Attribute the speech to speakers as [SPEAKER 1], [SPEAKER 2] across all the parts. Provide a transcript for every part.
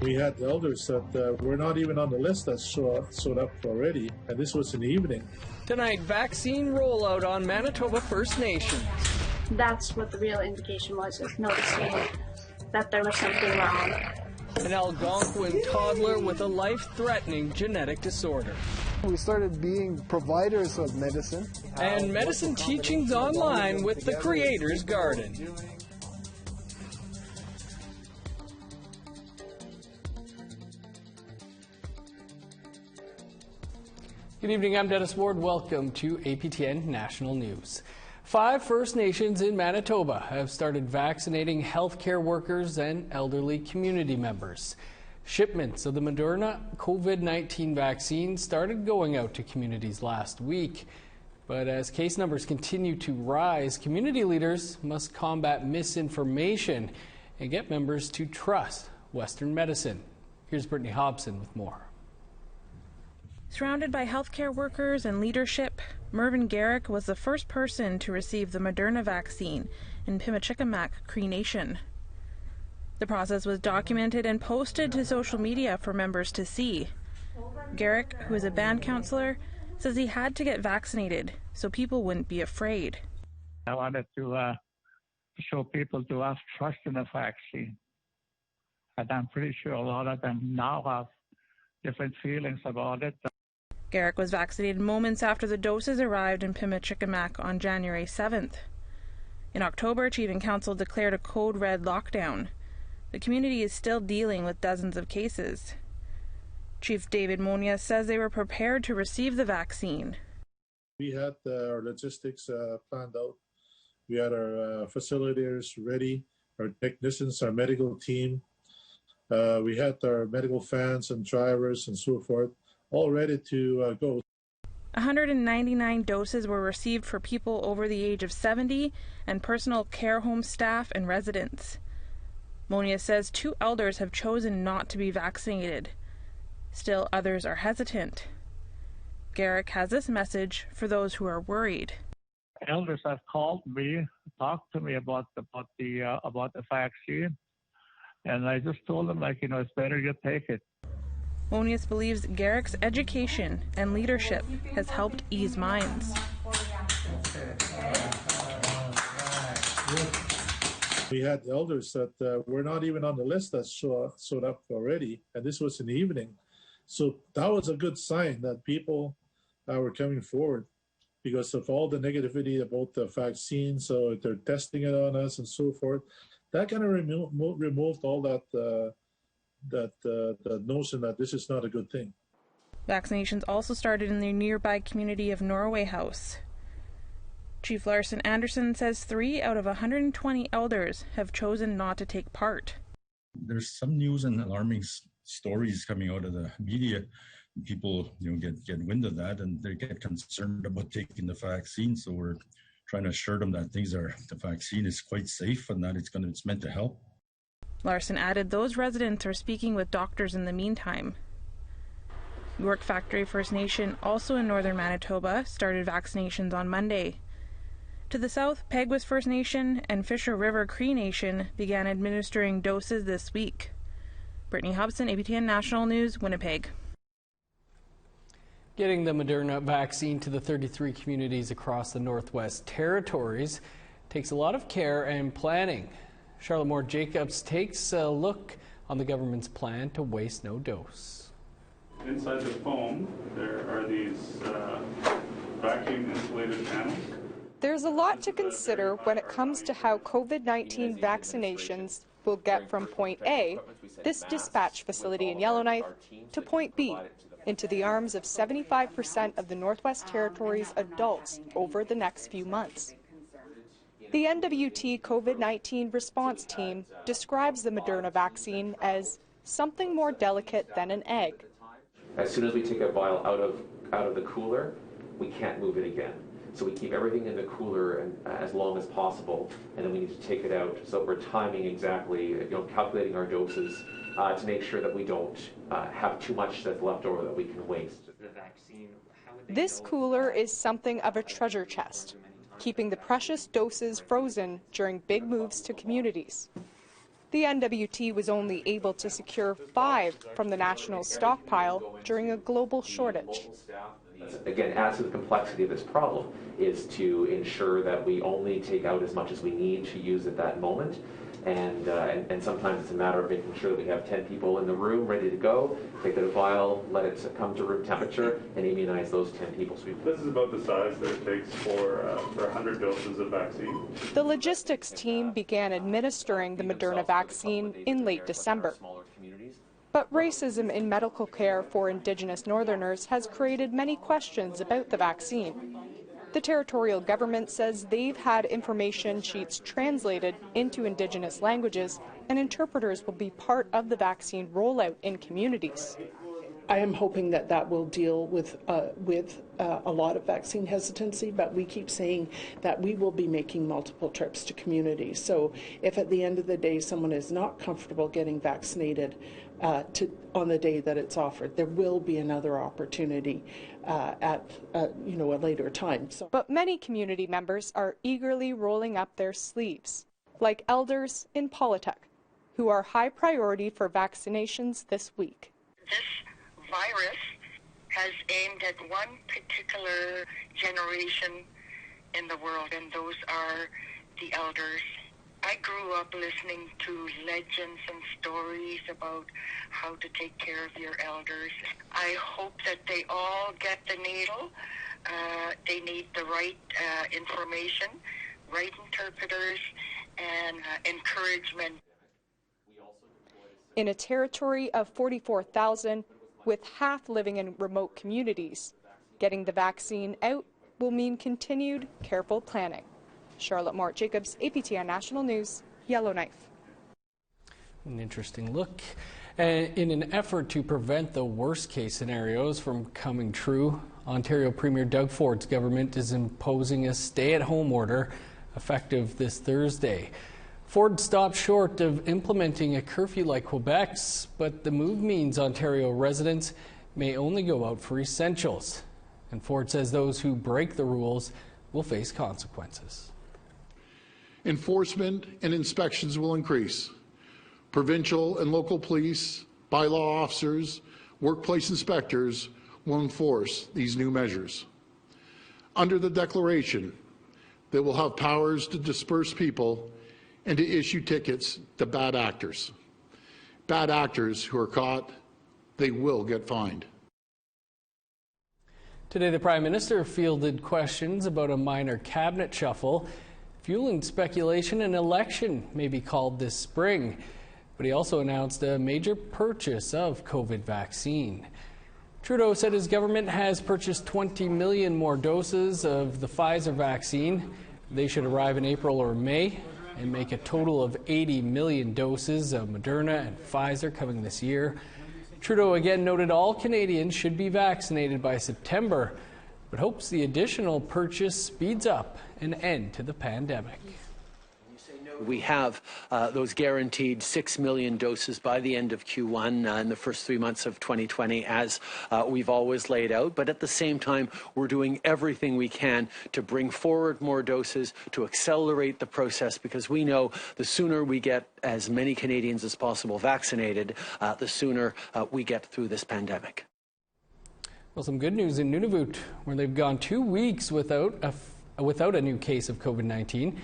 [SPEAKER 1] We had elders that were not even on the list that showed up already, and this was in the evening.
[SPEAKER 2] Tonight, vaccine rollout on Manitoba First Nations.
[SPEAKER 3] That's what the real indication was noticing that there was something wrong.
[SPEAKER 2] An Algonquin toddler with a life-threatening genetic disorder.
[SPEAKER 4] We started being providers of medicine.
[SPEAKER 2] And medicine teachings online with the Creator's Garden. Good evening, I'm Dennis Ward. Welcome to APTN National News. 5 First Nations in Manitoba have started vaccinating healthcare workers and elderly community members. Shipments of the Moderna COVID-19 vaccine started going out to communities last week. But as case numbers continue to rise, community leaders must combat misinformation and get members to trust Western medicine. Here's Brittany Hobson with more.
[SPEAKER 5] Surrounded by healthcare workers and leadership, Mervyn Garrick was the first person to receive the Moderna vaccine in Pimachikamak Cree Nation. The process was documented and posted to social media for members to see. Garrick, who is a band counselor, says he had to get vaccinated so people wouldn't be afraid.
[SPEAKER 6] I wanted to show people to have trust in the vaccine. And I'm pretty sure a lot of them now have different feelings about it.
[SPEAKER 5] Garrick was vaccinated moments after the doses arrived in Pimachikamak on January 7th. In October, Chief and Council declared a code red lockdown. The community is still dealing with dozens of cases. Chief David Monia says they were prepared to receive the vaccine.
[SPEAKER 1] We had our logistics planned out. We had our facilitators ready, our technicians, our medical team. We had our medical fans and drivers and so forth, all ready to go.
[SPEAKER 5] 199 doses were received for people over the age of 70 and personal care home staff and residents. Monia says 2 elders have chosen not to be vaccinated. Still, others are hesitant. Garrick has this message for those who are worried.
[SPEAKER 6] Elders have called me, talked to me about the vaccine, and I just told them, it's better you take it.
[SPEAKER 5] Monius believes Garrick's education and leadership has helped ease minds.
[SPEAKER 1] We had elders that were not even on the list that showed up already, and this was in the evening. So that was a good sign that people were coming forward because of all the negativity about the vaccine, so they're testing it on us and so forth. That kind of removed all that notion that this is not a good thing.
[SPEAKER 5] Vaccinations also started in the nearby community of Norway House. Chief Larson Anderson says 3 out of 120 elders have chosen not to take part.
[SPEAKER 7] There's some news and alarming stories coming out of the media. People, get wind of that and they get concerned about taking the vaccine. So we're trying to assure them that the vaccine is quite safe and that it's meant to help.
[SPEAKER 5] Larson added those residents are speaking with doctors in the meantime. York Factory First Nation, also in northern Manitoba, started vaccinations on Monday. To the south, Peguis First Nation and Fisher River Cree Nation began administering doses this week. Brittany Hobson, APTN National News, Winnipeg.
[SPEAKER 2] Getting the Moderna vaccine to the 33 communities across the Northwest Territories takes a lot of care and planning. Charlotte Moore Jacobs takes a look on the government's plan to waste no dose.
[SPEAKER 8] Inside the foam, there are these vacuum insulated panels.
[SPEAKER 9] There's a lot to consider when it comes to how COVID-19 vaccinations will get from point A, this dispatch facility in Yellowknife, to point B, into the arms of 75% of the Northwest Territories adults over the next few months. The NWT COVID-19 response team describes the Moderna vaccine as something more delicate than an egg.
[SPEAKER 10] As soon as we take a vial out of the cooler, we can't move it again. So we keep everything in the cooler and, as long as possible, and then we need to take it out. So we're timing exactly, calculating our doses to make sure that we don't have too much that's left over that we can waste.
[SPEAKER 9] This cooler is something of a treasure chest, keeping the precious doses frozen during big moves to communities. The NWT was only able to secure 5 from the national stockpile during a global shortage.
[SPEAKER 10] Again, adds to the complexity of this problem is to ensure that we only take out as much as we need to use at that moment. And sometimes it's a matter of making sure that we have 10 people in the room ready to go, take out a vial, let it come to room temperature, and immunize those 10 people. So
[SPEAKER 8] this is about the size that it takes for 100 doses of vaccine.
[SPEAKER 9] The logistics team began administering the Moderna vaccine in late December. But racism in medical care for Indigenous Northerners has created many questions about the vaccine. The territorial government says they've had information sheets translated into Indigenous languages, and interpreters will be part of the vaccine rollout in communities.
[SPEAKER 11] I am hoping that that will deal with a lot of vaccine hesitancy, but we keep saying that we will be making multiple trips to communities. So if at the end of the day someone is not comfortable getting vaccinated on the day that it's offered, there will be another opportunity at a later time.
[SPEAKER 9] But many community members are eagerly rolling up their sleeves, like elders in Politek, who are high priority for vaccinations this week.
[SPEAKER 12] This virus has aimed at one particular generation in the world, and those are the elders. I grew up listening to legends and stories about how to take care of your elders. I hope that they all get the needle. They need the right information, right interpreters, and encouragement.
[SPEAKER 9] In a territory of 44,000, with half living in remote communities, getting the vaccine out will mean continued careful planning. Charlotte Mort-Jacobs, APTN National News, Yellowknife.
[SPEAKER 2] An interesting look. In an effort to prevent the worst-case scenarios from coming true, Ontario Premier Doug Ford's government is imposing a stay-at-home order effective this Thursday. Ford stopped short of implementing a curfew like Quebec's, but the move means Ontario residents may only go out for essentials. And Ford says those who break the rules will face consequences.
[SPEAKER 13] Enforcement and inspections will increase. Provincial and local police, bylaw officers, workplace inspectors will enforce these new measures. Under the declaration, they will have powers to disperse people and to issue tickets to bad actors. Bad actors who are caught, they will get fined.
[SPEAKER 2] Today, the Prime Minister fielded questions about a minor cabinet shuffle, fueling speculation an election may be called this spring. But he also announced a major purchase of COVID vaccine. Trudeau said his government has purchased 20 million more doses of the Pfizer vaccine. They should arrive in April or May and make a total of 80 million doses of Moderna and Pfizer coming this year. Trudeau again noted all Canadians should be vaccinated by September, but hopes the additional purchase speeds up an end to the pandemic.
[SPEAKER 14] We have those guaranteed 6 million doses by the end of Q1 in the first 3 months of 2020, as we've always laid out. But at the same time, we're doing everything we can to bring forward more doses, to accelerate the process, because we know the sooner we get as many Canadians as possible vaccinated, the sooner we get through this pandemic.
[SPEAKER 2] Well, some good news in Nunavut, where they've gone 2 weeks without a new case of COVID-19.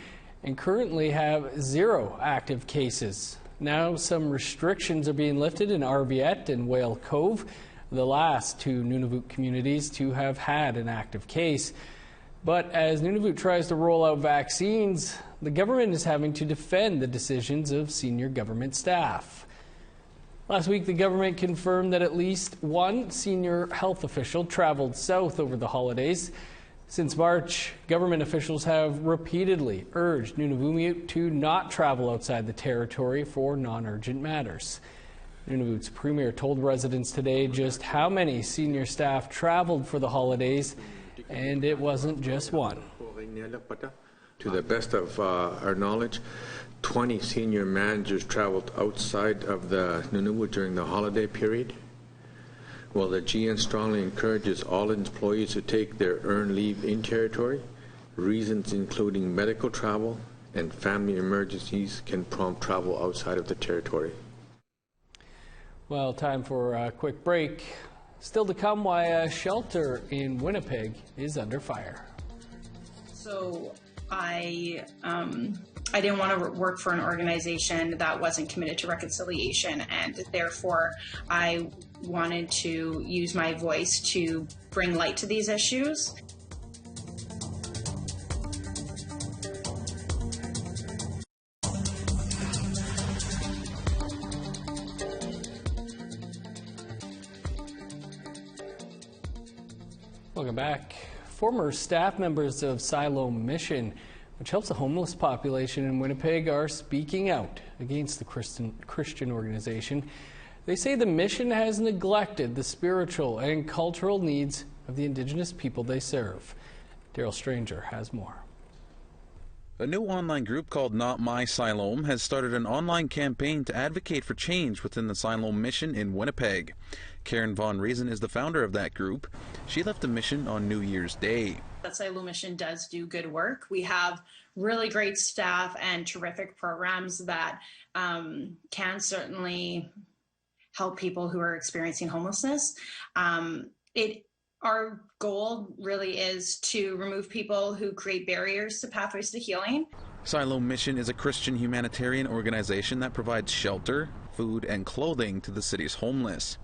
[SPEAKER 2] And currently have 0 active cases. Now some restrictions are being lifted in Arviat and Whale Cove, the last 2 Nunavut communities to have had an active case. But as Nunavut tries to roll out vaccines, the government is having to defend the decisions of senior government staff. Last week, the government confirmed that at least 1 senior health official traveled south over the holidays. Since March, government officials have repeatedly urged Nunavut to not travel outside the territory for non-urgent matters. Nunavut's premier told residents today just how many senior staff traveled for the holidays, and it wasn't just 1.
[SPEAKER 15] To the best of our knowledge, 20 senior managers traveled outside of the Nunavut during the holiday period. While the GN strongly encourages all employees to take their earned leave in territory, reasons including medical travel, and family emergencies can prompt travel outside of the territory.
[SPEAKER 2] Well, time for a quick break. Still to come, why a shelter in Winnipeg is under fire.
[SPEAKER 16] So I didn't want to work for an organization that wasn't committed to reconciliation, and therefore I wanted to use my voice to bring light to these issues.
[SPEAKER 2] Welcome back. Former staff members of Siloam Mission, which helps the homeless population in Winnipeg, are speaking out against the Christian organization. They say the mission has neglected the spiritual and cultural needs of the Indigenous people they serve. Daryl Stranger has more.
[SPEAKER 17] A new online group called Not My Siloam has started an online campaign to advocate for change within the Siloam Mission in Winnipeg. Karen Von Reason is the founder of that group. She left the mission on New Year's Day.
[SPEAKER 16] That Siloam Mission does do good work. We have really great staff and terrific programs that can certainly help people who are experiencing homelessness. Our goal really is to remove people who create barriers to pathways to healing.
[SPEAKER 17] Siloam Mission is a Christian humanitarian organization that provides shelter, food, and clothing to the city's homeless.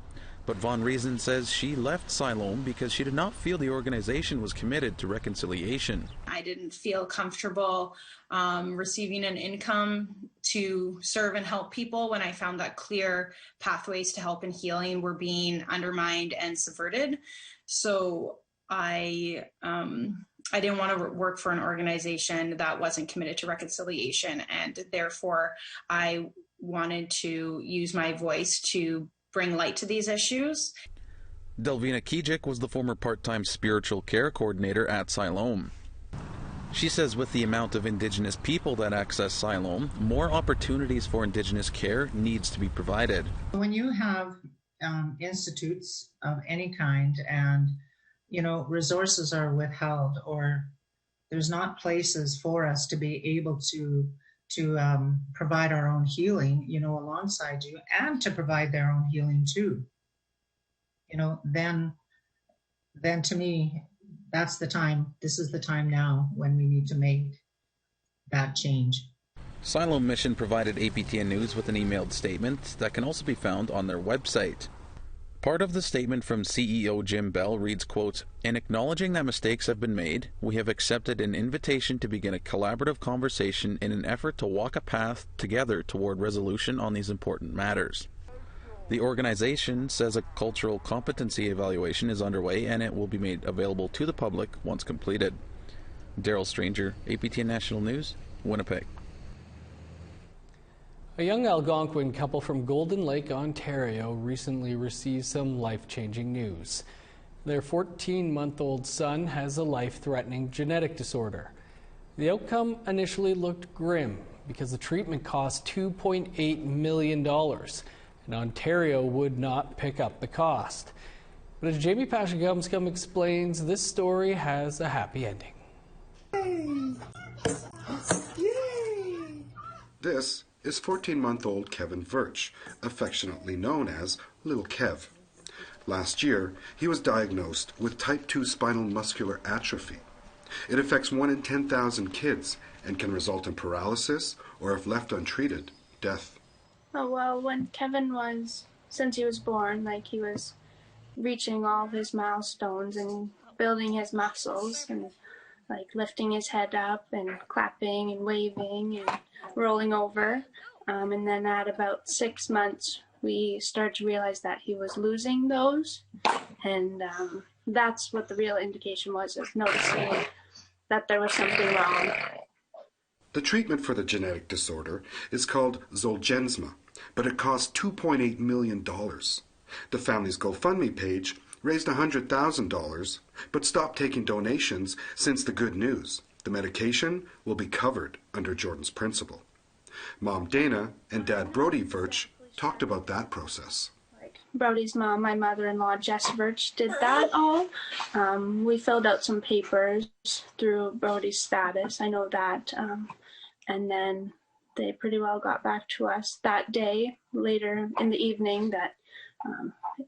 [SPEAKER 17] But Von Reason says she left Siloam because she did not feel the organization was committed to reconciliation.
[SPEAKER 16] I didn't feel comfortable receiving an income to serve and help people when I found that clear pathways to help and healing were being undermined and subverted. So I didn't want to work for an organization that wasn't committed to reconciliation, and therefore I wanted to use my voice to bring light to these issues.
[SPEAKER 17] Delvina Kijik was the former part-time spiritual care coordinator at Siloam. She says with the amount of Indigenous people that access Siloam, more opportunities for Indigenous care needs to be provided.
[SPEAKER 18] When you have institutes of any kind and, resources are withheld, or there's not places for us to be able to provide our own healing, alongside you, and to provide their own healing too, then to me, that's the time. This is the time now when we need to make that change.
[SPEAKER 17] Siloam Mission provided APTN News with an emailed statement that can also be found on their website. Part of the statement from CEO Jim Bell reads, quote, "In acknowledging that mistakes have been made, we have accepted an invitation to begin a collaborative conversation in an effort to walk a path together toward resolution on these important matters." The organization says a cultural competency evaluation is underway and it will be made available to the public once completed. Daryl Stranger, APTN National News, Winnipeg.
[SPEAKER 2] A young Algonquin couple from Golden Lake, Ontario recently received some life-changing news. Their 14-month-old son has a life-threatening genetic disorder. The outcome initially looked grim because the treatment cost $2.8 million, and Ontario would not pick up the cost. But as Jamie Pashagumscom explains, this story has a happy ending.
[SPEAKER 19] This is 14-month-old Kevin Virch, affectionately known as Little Kev. Last year, he was diagnosed with type 2 spinal muscular atrophy. It affects 1 in 10,000 kids and can result in paralysis or, if left untreated, death.
[SPEAKER 3] Oh, well, when Kevin since he was born, he was reaching all of his milestones and building his muscles and lifting his head up and clapping and waving and rolling over. And then at about 6 months, we started to realize that he was losing those. And that's what the real indication was, of noticing that there was something wrong.
[SPEAKER 19] The treatment for the genetic disorder is called Zolgensma, but it cost $2.8 million. The family's GoFundMe page raised $100,000, but stopped taking donations since the good news. The medication will be covered under Jordan's principle. Mom Dana and Dad Brody Virch talked about that process.
[SPEAKER 3] Brody's mom, my mother-in-law, Jess Virch, did that all. We filled out some papers through Brody's status. I know that And then they pretty well got back to us that day, later in the evening, that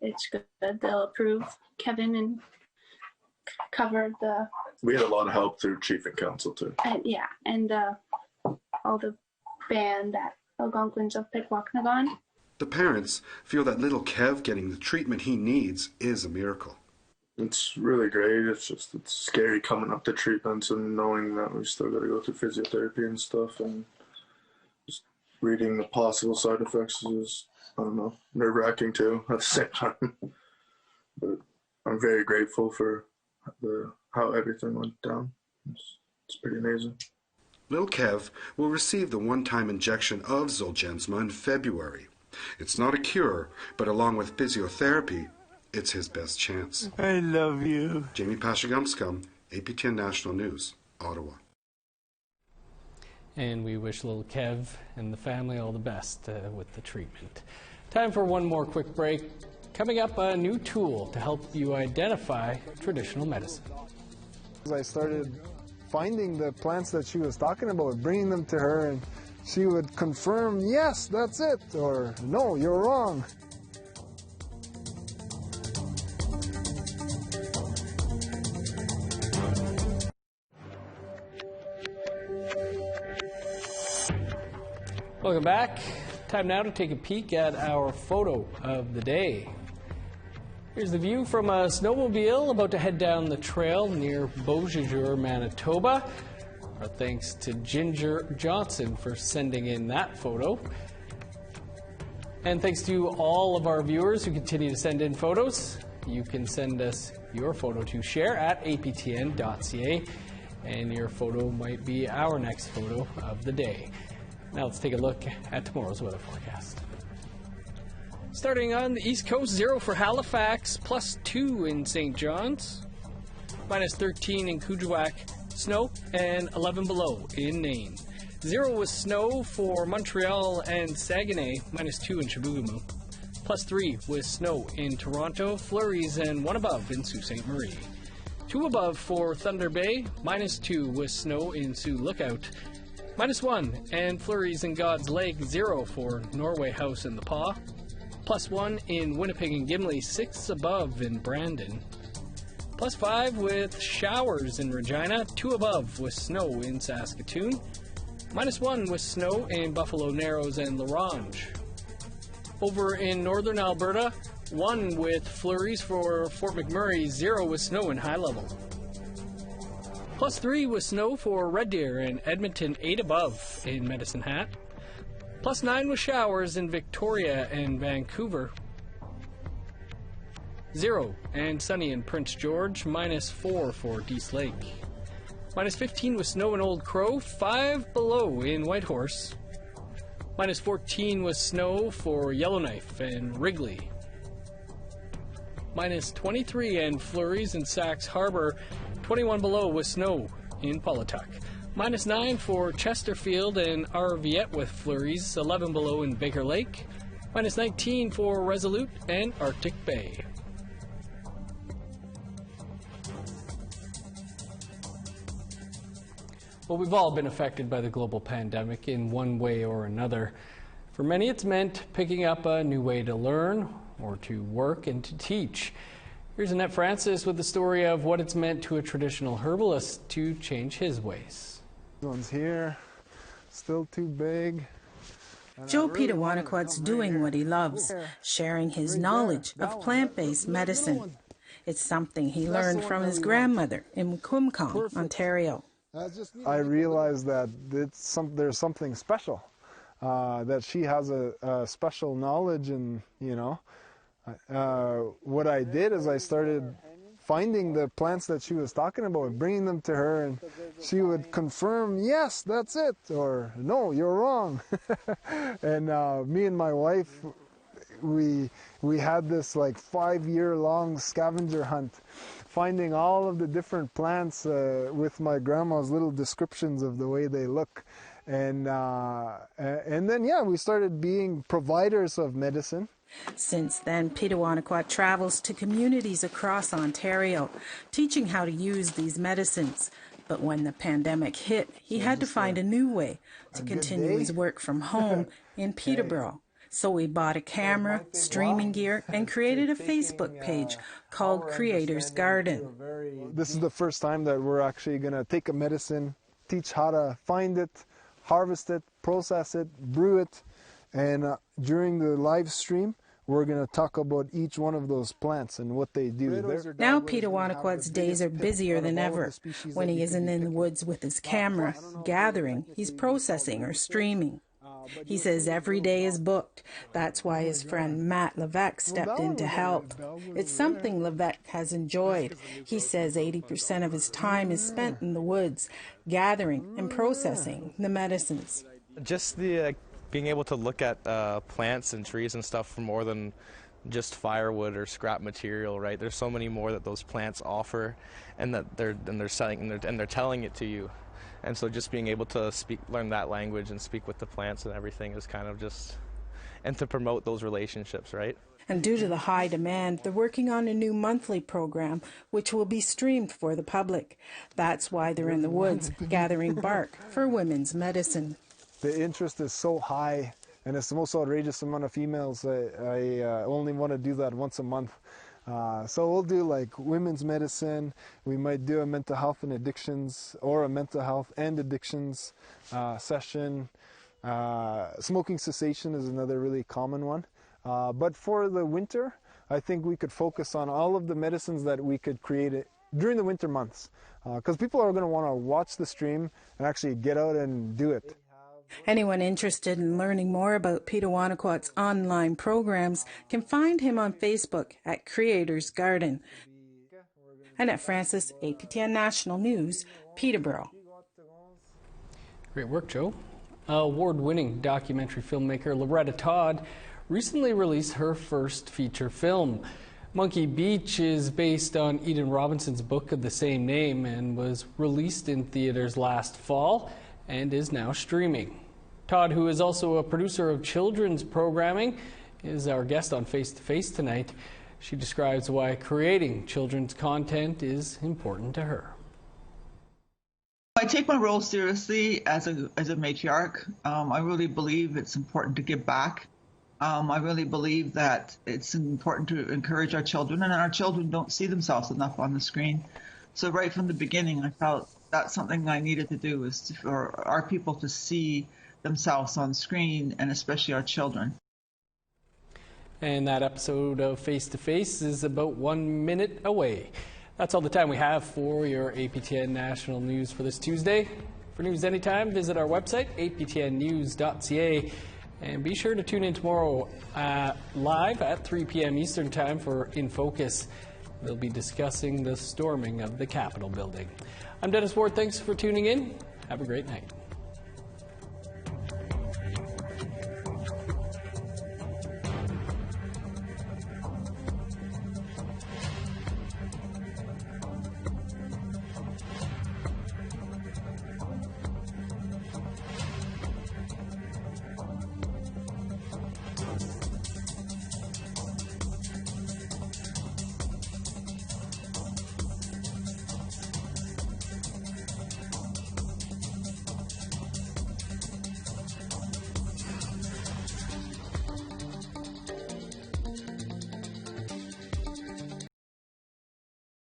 [SPEAKER 3] it's good. They'll approve Kevin and cover the...
[SPEAKER 20] We had a lot of help through Chief and Council too.
[SPEAKER 3] And all the band at Algonquins of Pikwakanagan.
[SPEAKER 19] The parents feel that little Kev getting the treatment he needs is a miracle.
[SPEAKER 20] It's really great. It's scary coming up to treatments and knowing that we still got to go through physiotherapy and stuff, and just reading the possible side effects is, I don't know, nerve-wracking too at the same time. But I'm very grateful for how everything went down. It's pretty amazing.
[SPEAKER 19] Little Kev will receive the one-time injection of Zolgensma in February. It's not a cure, but along with physiotherapy, it's his best chance.
[SPEAKER 21] I love you.
[SPEAKER 19] Jamie Pashagumskum, APTN National News, Ottawa.
[SPEAKER 2] And we wish little Kev and the family all the best with the treatment. Time for one more quick break. Coming up, a new tool to help you identify traditional medicine.
[SPEAKER 4] I started finding the plants that she was talking about, bringing them to her, and she would confirm, yes, that's it, or no, you're wrong.
[SPEAKER 2] Welcome back. Time now to take a peek at our photo of the day. Here's the view from a snowmobile about to head down the trail near Beausejour, Manitoba. Our thanks to Ginger Johnson for sending in that photo. And thanks to all of our viewers who continue to send in photos. You can send us your photo to share@aptn.ca, and your photo might be our next photo of the day. Now let's take a look at tomorrow's weather forecast. Starting on the East Coast, 0 for Halifax, +2 in St. John's, -13 in Kuujjuaq, snow, and 11 below in Nain. 0 with snow for Montreal and Saguenay, -2 in Chibougamau, +3 with snow in Toronto, flurries, and 1 above in Sault Ste. Marie. 2 above for Thunder Bay, -2 with snow in Sioux Lookout, -1 and flurries in God's Lake, 0 for Norway House and the Paw, +1 in Winnipeg and Gimli, 6 above in Brandon, +5 with showers in Regina, 2 above with snow in Saskatoon, -1 with snow in Buffalo Narrows and La Ronge. Over in northern Alberta, 1 with flurries for Fort McMurray, 0 with snow in High Level. +3 with snow for Red Deer and Edmonton, 8 above in Medicine Hat. +9 with showers in Victoria and Vancouver. 0 and sunny in Prince George, -4 for Dease Lake. -15 with snow in Old Crow, 5 below in Whitehorse. -14 with snow for Yellowknife and Wrigley. -23 and flurries in Sax Harbor, 21 below with snow in Paulatuck. -9 for Chesterfield and Arviette with flurries, 11 below in Baker Lake. -19 for Resolute and Arctic Bay. Well, we've all been affected by the global pandemic in one way or another. For many, it's meant picking up a new way to learn or to work and to teach. Here's Annette Francis with the story of what it's meant to a traditional herbalist to change his ways.
[SPEAKER 4] This one's here, still too big.
[SPEAKER 22] Joe Pitawanakwat's doing what he loves, sharing his knowledge of plant-based medicine. It's something he learned from his grandmother in Quimcom, Ontario.
[SPEAKER 4] I realized that there's something special, that she has a special knowledge, and what I did is I started finding the plants that she was talking about, bringing them to her, and she would confirm, yes, that's it, or no, you're wrong. And me and my wife, we had this like 5-year-long scavenger hunt, finding all of the different plants with my grandma's little descriptions of the way they look. And then, yeah, we started being providers of medicine.
[SPEAKER 22] Since then, Pitawanakwat travels to communities across Ontario, teaching how to use these medicines. But when the pandemic hit, he had to find a new way to continue his work from home in Peterborough. So he bought a camera, streaming gear, and created a Facebook page called Creators Garden.
[SPEAKER 4] This is the first time that we're actually going to take a medicine, teach how to find it, harvest it, process it, brew it, and during the live stream, we're going to talk about each one of those plants and what they do.
[SPEAKER 22] Now Pitawanakwat's days are busier than ever. When he isn't in the woods with his camera, gathering, he's processing or streaming. He says every day is booked. That's why his friend Matt Levesque stepped in to help. It's something Levesque has enjoyed. He says 80% of his time is spent in the woods, gathering and processing the medicines.
[SPEAKER 6] Just the being able to look at plants and trees and stuff for more than just firewood or scrap material, right? There's so many more that those plants offer, and that they're selling and they're telling it to you. And so just being able to learn that language and speak with the plants and everything is kind of just, and to promote those relationships, right?
[SPEAKER 22] And due to the high demand, they're working on a new monthly program, which will be streamed for the public. That's why they're in the woods, gathering bark for women's medicine.
[SPEAKER 4] The interest is so high, and it's the most outrageous amount of females. I only want to do that once a month. So we'll do like women's medicine, we might do a mental health and addictions, or a mental health and addictions session. Smoking cessation is another really common one. But for the winter, I think we could focus on all of the medicines that we could create during the winter months. Because people are going to want to watch the stream and actually get out and do it.
[SPEAKER 22] Anyone interested in learning more about Pitawanakwat's online programs can find him on Facebook at Creators Garden. And at Francis, APTN National News, Peterborough.
[SPEAKER 2] Great work, Joe. Award-winning documentary filmmaker Loretta Todd recently released her first feature film. Monkey Beach is based on Eden Robinson's book of the same name and was released in theaters last fall and is now streaming. Todd, who is also a producer of children's programming, is our guest on Face to Face tonight. She describes why creating children's content is important to her.
[SPEAKER 21] I take my role seriously as a matriarch. I really believe it's important to give back. I really believe that it's important to encourage our children, and our children don't see themselves enough on the screen. So right from the beginning, I felt that's something I needed to do, is for our people to see themselves on screen, and especially our children.
[SPEAKER 2] And that episode of Face to Face is about 1 minute away. That's all the time we have for your APTN National News for this Tuesday. For news anytime, visit our website, aptnnews.ca. And be sure to tune in tomorrow live at 3 p.m. Eastern Time for In Focus. They'll be discussing the storming of the Capitol building. I'm Dennis Ward. Thanks for tuning in. Have a great night.